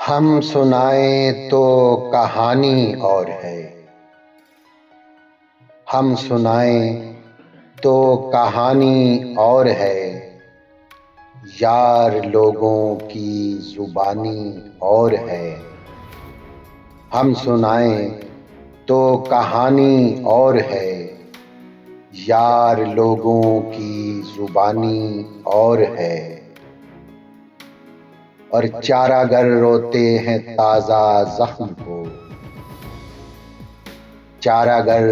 हम सुनाएं तो कहानी और है। हम सुनाएं तो कहानी और है। यार लोगों की जुबानी और है। हम सुनाएं तो कहानी और है। यार लोगों की जुबानी और है। और चारागर रोते हैं ताजा जख्म को। चारागर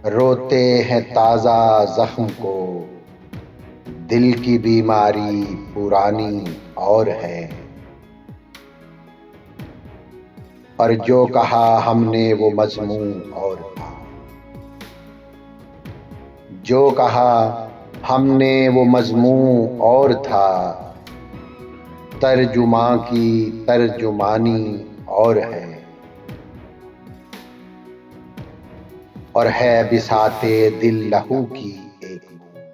रोते हैं ताजा जख्म को। दिल की बीमारी पुरानी और है। और जो कहा हमने वो मजमून और था। जो कहा हमने वो मजमून और था। तर्जुमा की तर्जुमानी और है। और है बिसाते दिल लहू की एक बूंद।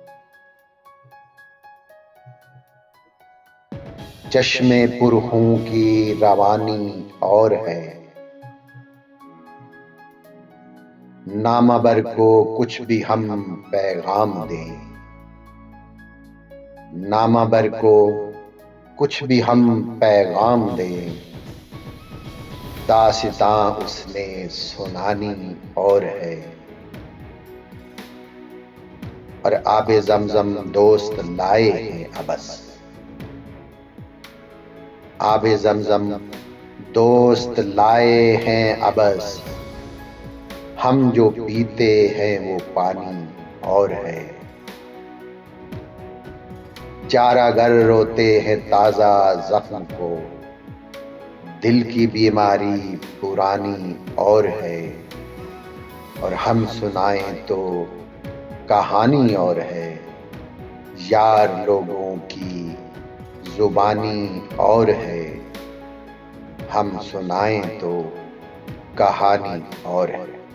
चश्मे पुरखों की रवानी और है। नामबर को कुछ भी हम पैगाम दें। नामबर को कुछ भी हम पैगाम दें। दास्तां उसने सुनानी और है। और आबे ज़मज़म दोस्त लाए हैं अबस। आबे ज़मज़म दोस्त लाए हैं अबस। हम जो पीते हैं वो पानी और है। चारागर रोते हैं ताजा जख्म को। दिल की बीमारी पुरानी और है। और हम सुनाएं तो कहानी और है। यार लोगों की जुबानी और है। हम सुनाएं तो कहानी और है।